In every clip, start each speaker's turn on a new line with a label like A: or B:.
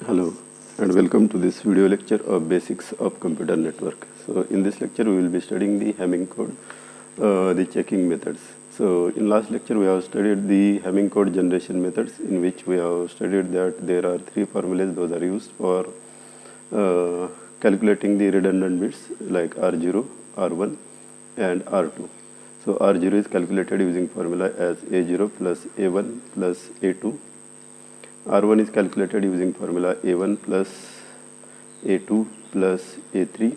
A: Hello and welcome to this video lecture of Basics of Computer Network. So in this lecture we will be studying the Hamming code, the checking methods. So in last lecture we have studied the Hamming code generation methods, in which we have studied that there are three formulas. Those are used for calculating the redundant bits like R0, R1 and R2. So R0 is calculated using formula as A0 plus A1 plus A2. R1 is calculated using formula A1 plus A2 plus A3,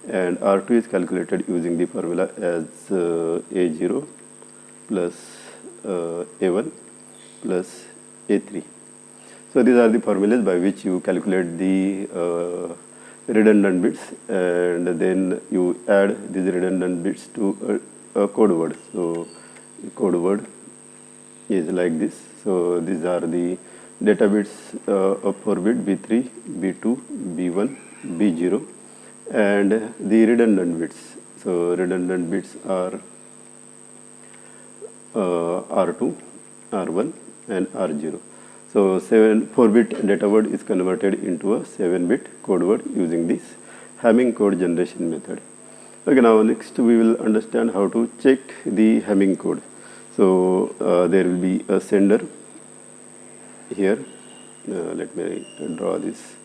A: and R2 is calculated using the formula as A0 plus A1 plus A3. So these are the formulas by which you calculate the redundant bits, and then you add these redundant bits to a code word. So the code word is like this. So these are the data bits of 4-bit B3, B2, B1, B0, and the redundant bits. So redundant bits are R2, R1 and R0. So 4-bit data word is converted into a 7-bit code word using this Hamming code generation method. Okay, now next we will understand how to check the Hamming code. So there will be a sender here. Let me draw this.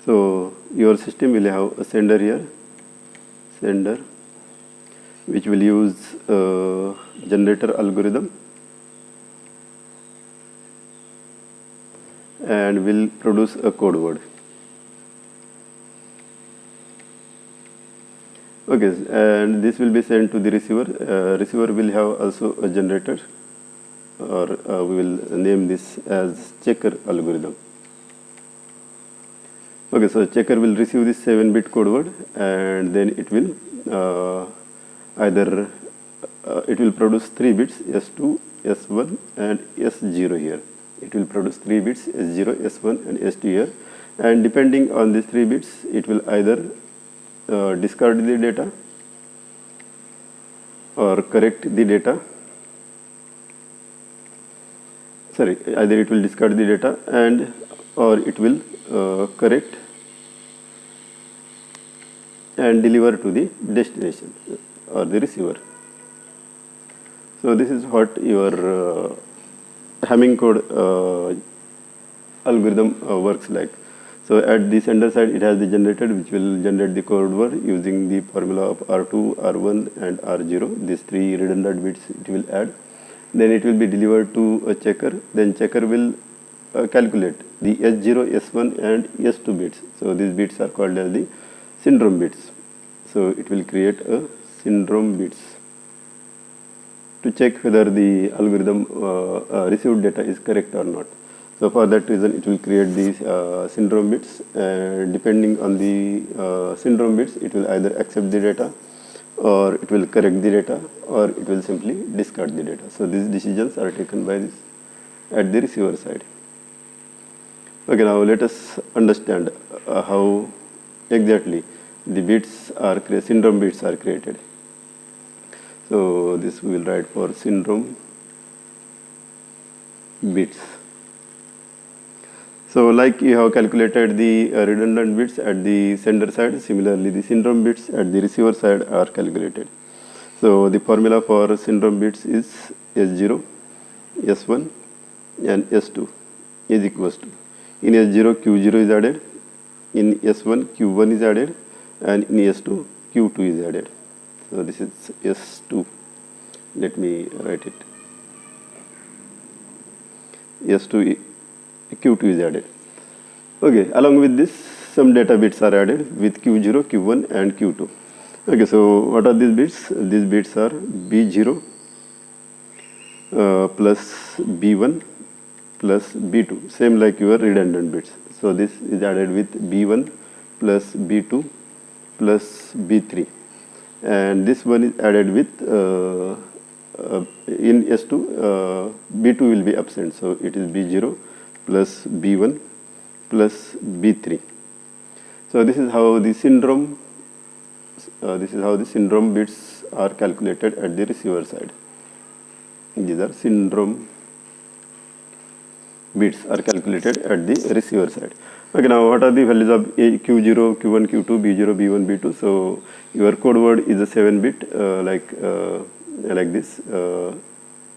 A: So your system will have a sender here, sender, which will use generator algorithm and will produce a code word. Okay, and this will be sent to the receiver. Receiver will have also a generator, or we will name this as checker algorithm. Okay, so checker will receive this 7-bit code word, and then it will it will produce 3 bits, S2, S1 and S0 here. It will produce 3 bits, S0, S1 and S2 here, and depending on these 3 bits it will either discard the data or correct the data. Either it will discard the data and or it will correct and deliver to the destination or the receiver. So this is what your Hamming code algorithm works like. So at the sender side it has the generator, which will generate the code word using the formula of R2, R1 and R0. These 3 redundant bits it will add. Then it will be delivered to a checker. Then checker will calculate the S0, S1 and S2 bits. So these bits are called as the syndrome bits. So it will create a syndrome bits to check whether the algorithm received data is correct or not. So for that reason it will create these syndrome bits, and depending on the syndrome bits it will either accept the data, or it will correct the data, or it will simply discard the data. So these decisions are taken by this at the receiver side. Okay, now let us understand how exactly the bits are syndrome bits are created. So this we will write for syndrome bits. So like you have calculated the redundant bits at the sender side, similarly the syndrome bits at the receiver side are calculated. So the formula for syndrome bits is S0, S1 and S2 is equals to, in S0 Q0 is added, in S1 Q1 is added, and in S2 Q2 is added. So this is S2. Let me write it. S2 Q2 is added. Okay, along with this some data bits are added with Q0, Q1 and Q2. Okay, so what are these bits? These bits are B0 plus B1 plus B2, same like your redundant bits. So this is added with B1 plus B2 plus B3, and this one is added with in S2 B2 will be absent, so it is B0 plus B1 plus B3. So this is how the syndrome bits are calculated at the receiver side. These are syndrome bits are calculated at the receiver side. Okay, now what are the values of Q0, Q1, Q2, B0, B1, B2? So your code word is a 7-bit, like this.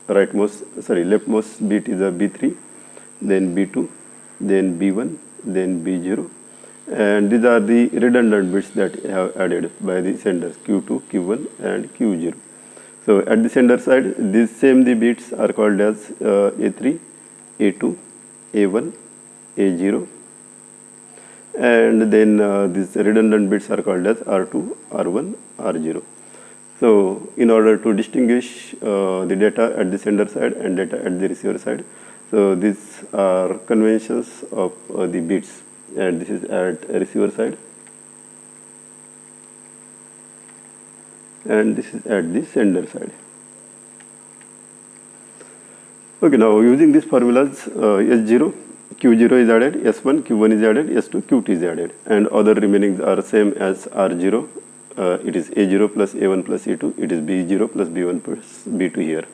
A: Leftmost bit is a B3, then B2, then B1, then B0, and these are the redundant bits that have added by the senders Q2, Q1, and Q0. So at the sender side, these same the bits are called as A3, A2, A1, A0, and then these redundant bits are called as R2, R1, R0. So in order to distinguish the data at the sender side and data at the receiver side, so these are conventions of the bits, and this is at receiver side and this is at the sender side. Okay, now using these formulas, S0, Q0 is added, S1, Q1 is added, S2, Q2 is added, and other remainings are same as R0. It is A0 plus A1 plus A2, it is B0 plus B1 plus B2 here.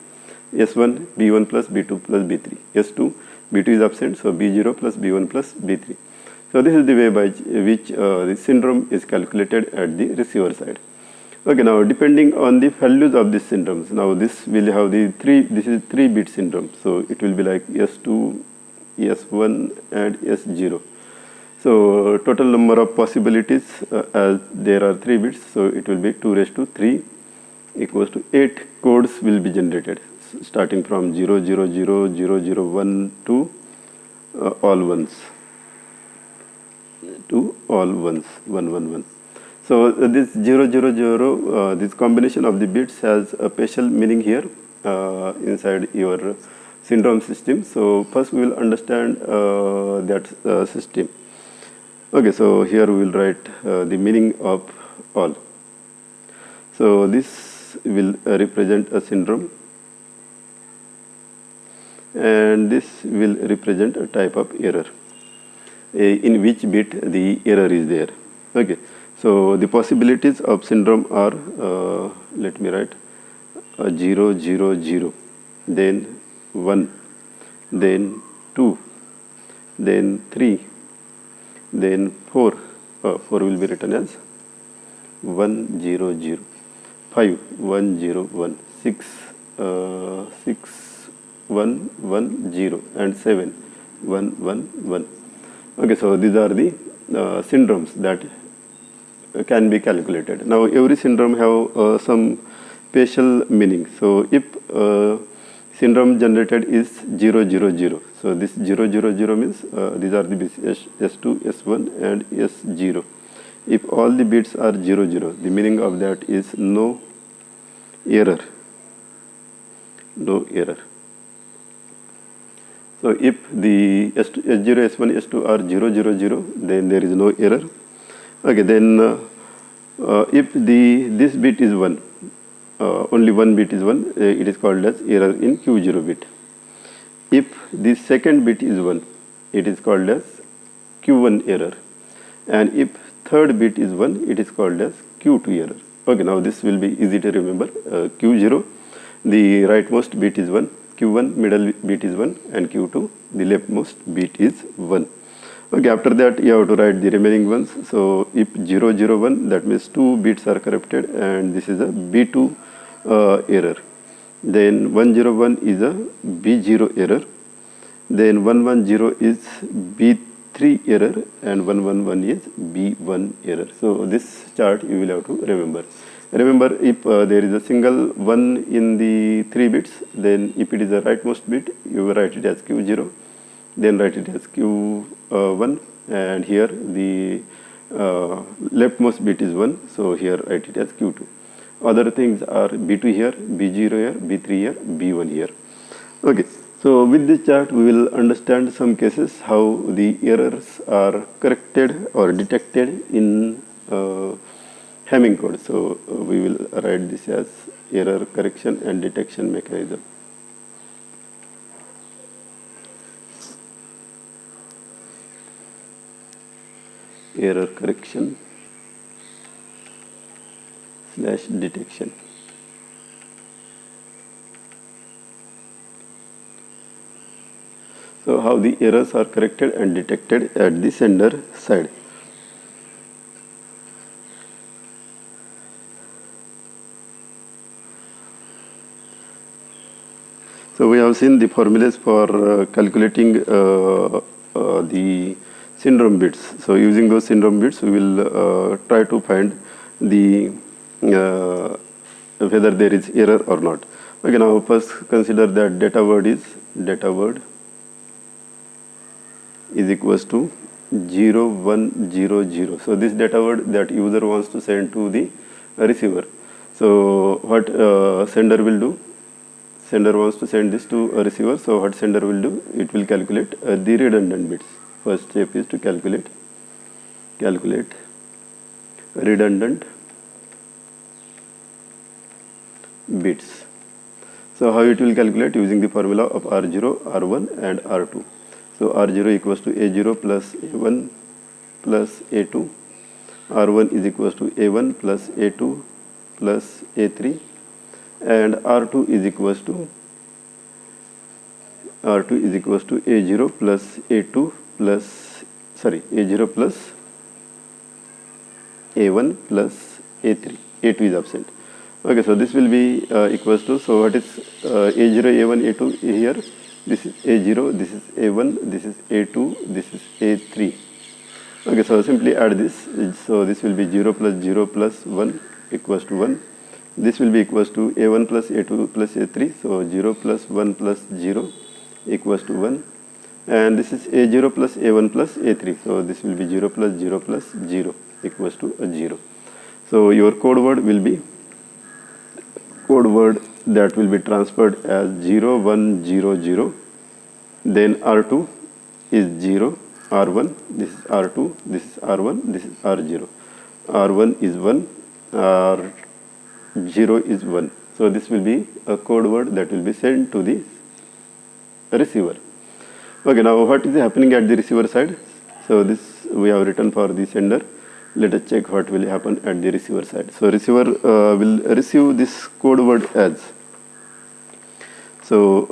A: S1, B1 plus B2 plus B3. S2, B2 is absent, so B0 plus B1 plus B3. So this is the way by which the syndrome is calculated at the receiver side. Okay, now depending on the values of these syndromes, now this will have the this is 3-bit syndrome. So it will be like S2, S1 and S0. So total number of possibilities, as there are 3 bits, so it will be 2 raised to 3 equals to 8 codes will be generated, starting from 0, 0, 0, 0, 0, 1 to all ones, 1, 1, 1. So this 0, 0, 0, this combination of the bits has a special meaning here inside your syndrome system. So first we will understand that system. Okay, so here we will write the meaning of all. So this will represent a syndrome, and this will represent a type of error in which bit the error is there. Okay, so the possibilities of syndrome are, let me write 0, 0, 0, then 1, then 2, then 3, then 4, 4 will be written as 1, 0, 0, 5, 1, 0, 1, 6, 6, 1, 1, 0, and 7, 1, 1, 1. Okay, so these are the syndromes that can be calculated. Now every syndrome have some special meaning. So if syndrome generated is 0, 0, 0, so this 0, 0, 0 means these are the bits S2, S1 and S0. If all the bits are 0, 0, the meaning of that is no error, no error. So if the S0, S1, S2 are 0, 0, 0, then there is no error. Okay, then if this bit is 1, only one bit is 1, it is called as error in Q0 bit. If the second bit is 1, it is called as Q1 error, and if third bit is 1, it is called as Q2 error. Okay, now this will be easy to remember. Q0, the rightmost bit is 1, Q1 middle bit is 1, and Q2 the leftmost bit is 1. Okay, after that you have to write the remaining ones. So if 0, 0, 1, that means 2 bits are corrupted, and this is a B2 error. Then 1, 0, 1 is a B0 error. Then 1, 1, 0 is B3 error, and 1, 1, 1 is B1 error. So this chart you will have to remember. Remember, if there is a single 1 in the 3 bits, then if it is the rightmost bit, you will write it as Q0, then write it as Q1, and here the leftmost bit is 1, so here write it as Q2. Other things are B2 here, B0 here, B3 here, B1 here. Okay, so with this chart we will understand some cases how the errors are corrected or detected in Hamming code. So we will write this as error correction and detection mechanism. Error correction / detection. So how the errors are corrected and detected at the sender side. So we have seen the formulas for calculating the syndrome bits. So using those syndrome bits, we will try to find the whether there is error or not. Okay, now first consider that data word is equals to 0100. So this data word that user wants to send to the receiver. So what sender will do? Sender wants to send this to a receiver. So what sender will do? It will calculate the redundant bits. First step is to calculate redundant bits. So how it will calculate? Using the formula of R0, R1 and R2. So R0 equals to A0 plus A1 plus A2. R1 is equals to A1 plus A2 plus A3. And R2 is equals to A0 plus A2 plus A0 plus A1 plus A3. A2 is absent. Okay, so this will be equals to, so what is A0, A1, A2 here? This is A0, this is A1, this is A2, this is A3. Okay, so simply add this. So this will be 0 plus 1 equals to 1. This will be equals to A1 plus A2 plus A3. So 0 plus 1 plus 0 equals to 1. And this is A0 plus A1 plus A3. So this will be 0 plus 0 plus 0 equals to 0. So your code word that will be transferred as 0100. Then R2 is 0, R1, this is R2, this is R1, this is R0. R1 is 1, R0 is 1. So this will be a code word that will be sent to the receiver. Okay, now what is happening at the receiver side? So this we have written for the sender. Let us check what will happen at the receiver side. So receiver will receive this code word as. So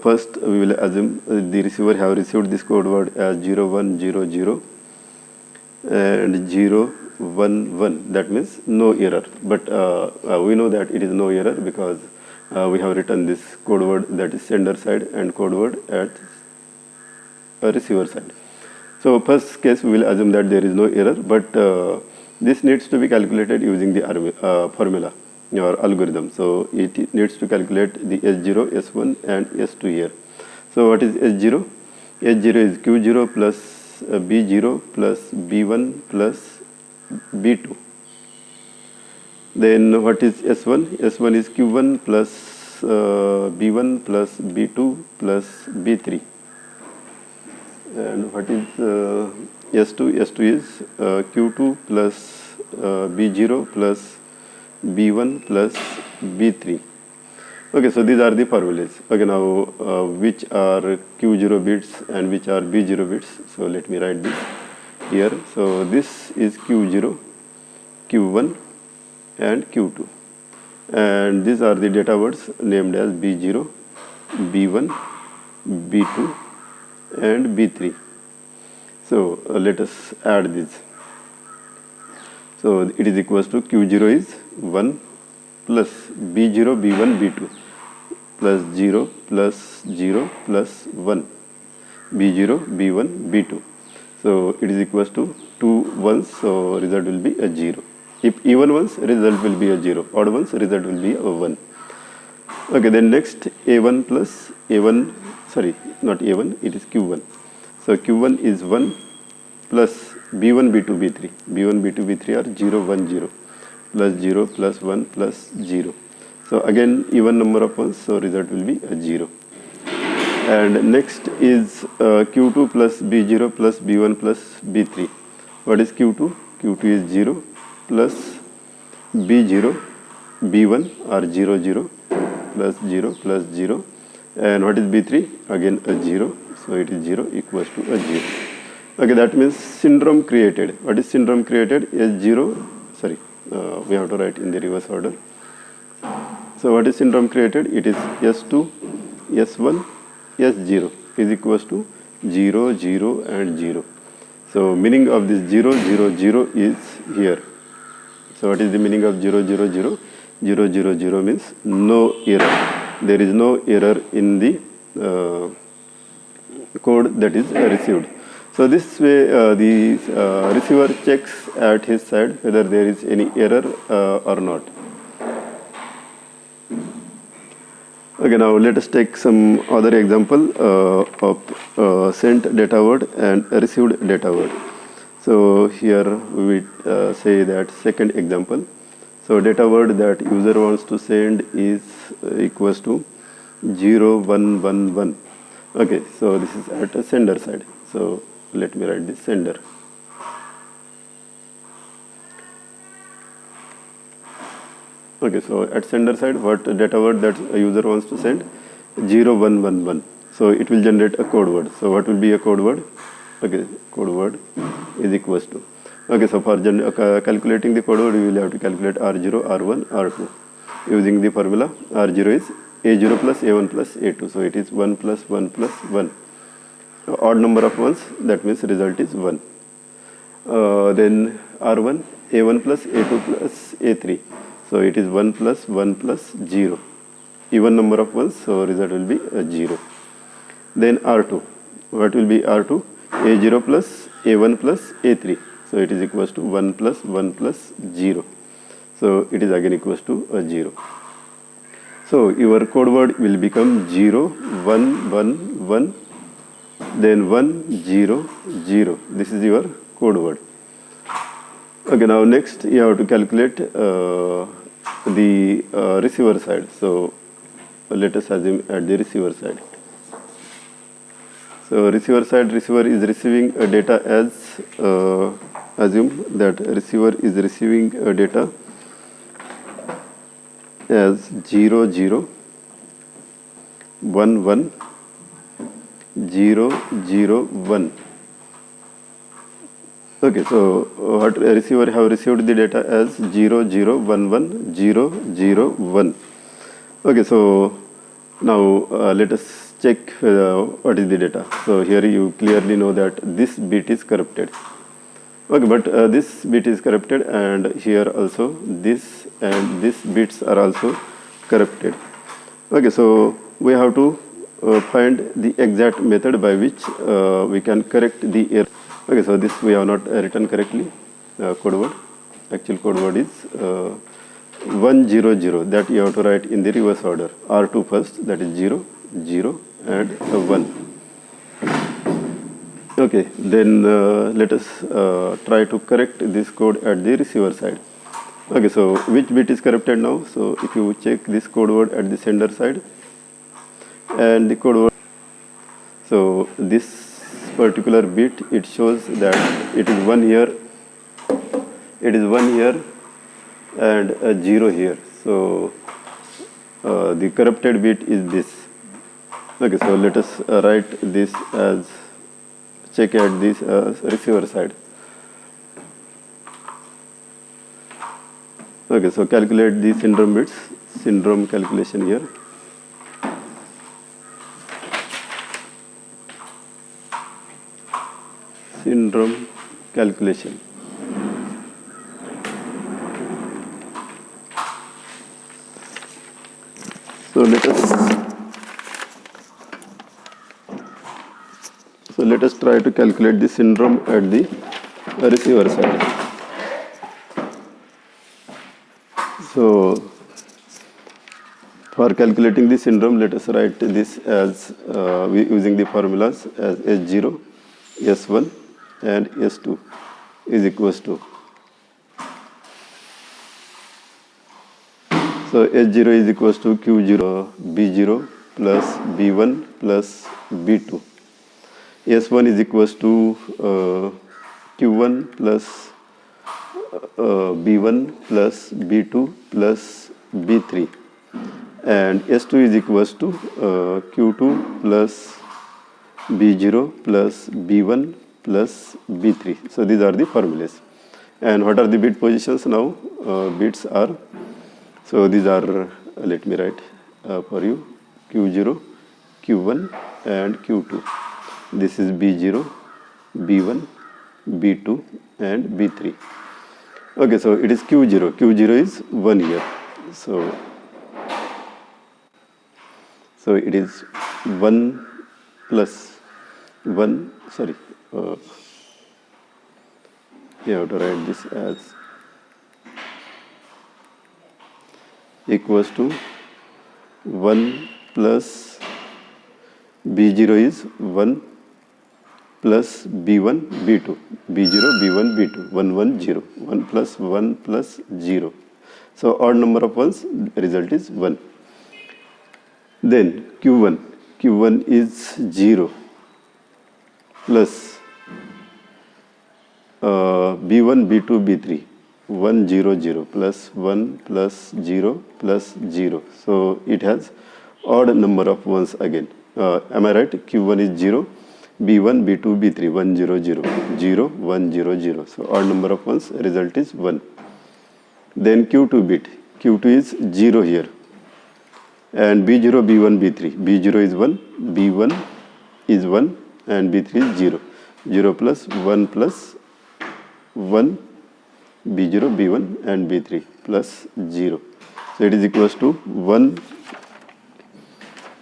A: first we will assume the receiver have received this code word as 0100 and 011. That means no error. But we know that it is no error because we have written this code word that is sender side and code word at receiver side. So first case we will assume that there is no error, but this needs to be calculated using the formula or algorithm. So it needs to calculate the S0, S1 and S2 here. So what is S0? S0 is Q0 plus B0 plus B1 plus B2. Then what is S1? S1 is Q1 plus B1 plus B2 plus B3. And what is S2? S2 is Q2 plus B0 plus B1 plus B3. Okay, so these are the formulas. Okay, now which are Q0 bits and which are B0 bits? So let me write this here. So this is Q0, Q1 and Q2. And these are the data words named as B0, B1, B2 and B3. So let us add this. So it is equals to Q0 is 1 plus B0, B1, B2 plus 0 plus 0 plus 1 B0, B1, B2. So it is equals to 2 ones, so result will be a 0. If even ones, result will be a 0. Odd ones, result will be a 1. Okay, then next A1 plus A1, sorry, not A1, it is Q1. So Q1 is 1 plus B1, B2, B3. B1, B2, B3 are 0, 1, 0 plus 0 plus 1 plus 0. So again even number of ones, so result will be a 0. And next is Q2 plus B0 plus B1 plus B3. What is Q2? Q2 is 0 plus B0, B1 are 0, 0 plus 0 plus 0. And what is B3? Again a 0. So it is 0 equals to a 0. Okay, that means syndrome created. What is syndrome created? S0, sorry, we have to write in the reverse order. So what is syndrome created? It is S2, S1, S0. is equals to 0, 0 and 0. So meaning of this 0, 0, 0 is here. So what is the meaning of 0, 0, 0? 0, 0, 0 means no error. There is no error in the code that is received. So this way the receiver checks at his side whether there is any error or not. Okay, now let us take some other example of sent data word and received data word. So here we say that second example. So data word that user wants to send is equals to 0111. Okay, so this is at a sender side. So let me write this sender. Okay, so at sender side, what data word that a user wants to send? 0111. So it will generate a code word. So what will be a code word? Okay, code word is equals to. Okay, so for calculating the code word, we will have to calculate R0, R1, R2. Using the formula, R0 is A0 plus A1 plus A2. So it is 1 plus 1 plus 1. Odd number of ones, that means result is 1. Then R1, A1 plus A2 plus A3. So it is 1 plus 1 plus 0. Even number of ones, so result will be 0. Then R2. What will be R2? A0 plus A1 plus A3. So it is equals to 1 plus 1 plus 0. So it is again equals to 0. So your code word will become 0, 1, 1, 1, then 1, 0, 0. This is your code word. Okay, now next you have to calculate the receiver side. So let us assume at the receiver side. So receiver side, receiver is receiving data as, assume that receiver is receiving data as 0, 0, 1, 1, 0, 0, 1. Okay, so what receiver have received the data as 0, 0, 1, 1, 0, 0, 1. Okay, so now let us check what is the data. So here you clearly know that this bit is corrupted. Okay, but this bit is corrupted, and here also this and this bits are also corrupted. Okay, so we have to find the exact method by which we can correct the error. Okay, so this we have not written correctly, code word. Actual code word is 100, that you have to write in the reverse order. R2 first, that is 0, 0 and 1. Okay, then let us try to correct this code at the receiver side. Okay, so which bit is corrupted now? So if you check this code word at the sender side and the code word, so this particular bit, it shows that it is 1 here, it is 1 here and a 0 here. So the corrupted bit is this. Okay, so let us write this as, check at this receiver side. Okay, so calculate the syndrome bits, syndrome calculation here. Syndrome calculation. So let us try to calculate the syndrome at the receiver side. So for calculating the syndrome, let us write this as using the formulas as S0, S1 and S2 is equals to. So S0 is equals to Q0 B0 plus B1 plus B2. S1 is equals to Q1 plus B1 plus B2 plus B3, and S2 is equals to Q2 plus B0 plus B1 plus B3. So these are the formulas. And what are the bit positions now? Bits are, so these are, let me write for you, Q0, Q1 and Q2. This is B0, B1, B2 and B3. Okay, so it is Q0. Q0 is 1 here. So it is 1 plus 1, sorry, you have to write this as equals to 1 plus B0 is 1 plus B1, B2, B0, B1, B2, 1, 1, 0, 1 plus 0. So odd number of ones, result is 1. Then Q1 is 0 plus B1, B2, B3, 1, 0, 0 plus 1 plus 0 plus 0. So it has odd number of ones again. Am I right? Q1 is 0, B1, B2, B3, 1, 0, 0, 0, 1, 0, 0. So odd number of ones, result is 1. Then Q2 bit. Q2 is 0 here. And B0, B1, B3. B0 is 1, B1 is 1 and B3 is 0. 0 plus 1 plus 1, B0, B1 and B3 plus 0. So it is equals to 1,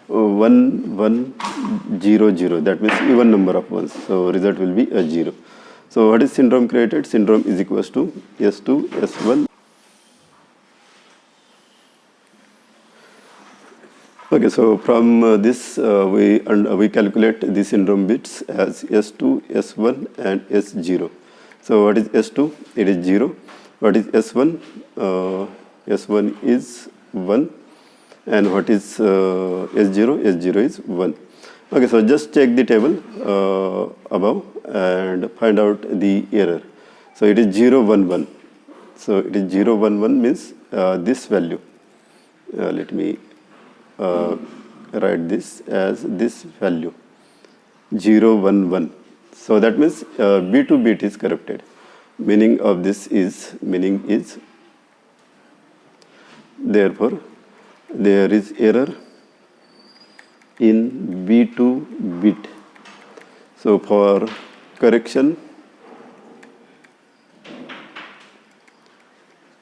A: 1, 1, 0, 0. That means even number of ones. So result will be a 0. So what is syndrome created? Syndrome is equals to S2, S1. Okay, so from this we calculate the syndrome bits as S2, S1 and S0. So what is S2? It is 0. What is S1? S1 is 1. And what is S0? S0 is 1. Okay, so just check the table above and find out the error. So it is 0, 1, 1. So it is 0, 1, 1 means this value. Let me write this as this value 0, 1, 1. So that means B2 bit is corrupted. Meaning is therefore there is error in B2 bit. So for correction,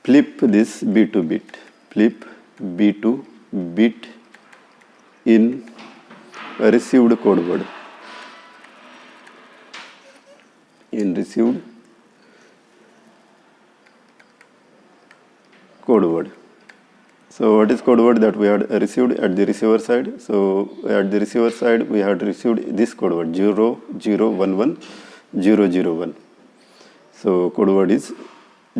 A: flip this B2 bit. Flip B2 bit in a received code word. In received code word. So what is code word that we had received at the receiver side? So at the receiver side we had received this code word 0, 0, 1, 1, 0, 0, 1. So code word is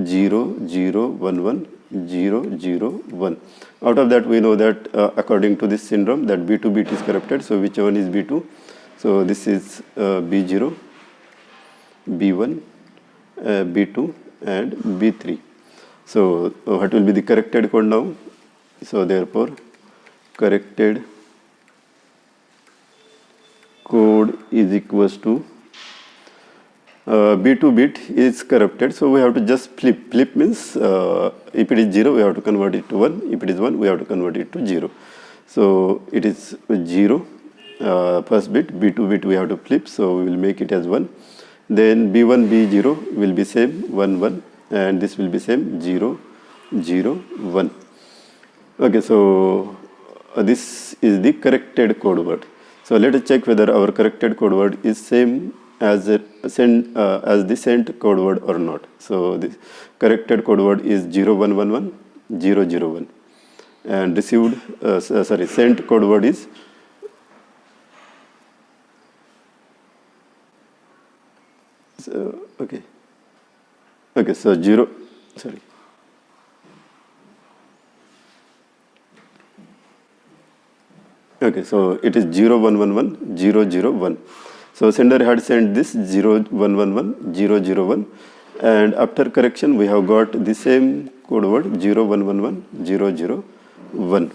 A: 0, 0, 1, 1, 0, 0, 1. Out of that we know that according to this syndrome that B2 bit is corrupted. So which one is B2? So this is B0, B1, B2 and B3. So what will be the corrected code now? So therefore corrected code is equals to B2 bit is corrupted. So we have to just flip. Flip means if it is 0 we have to convert it to 1. If it is 1 we have to convert it to 0. So it is 0 first bit, B2 bit we have to flip. So we will make it as 1. Then B1, B0 will be same 1, 1 and this will be same 0, 0, 1. Okay, so this is the corrected code word. So let us check whether our corrected code word is same as the sent code word or not. So the corrected code word is 0111 001 and received sent code word is okay, so 0, sorry. Okay, so it is 0111 001. So sender had sent this 0111 001 and after correction we have got the same code word 0111 001.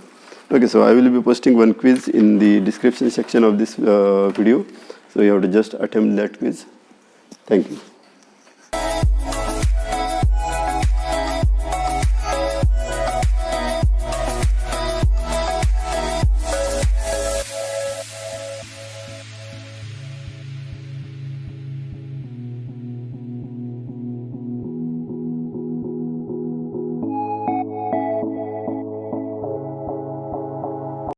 A: Okay, so I will be posting one quiz in the description section of this video. So you have to just attempt that quiz. Thank you.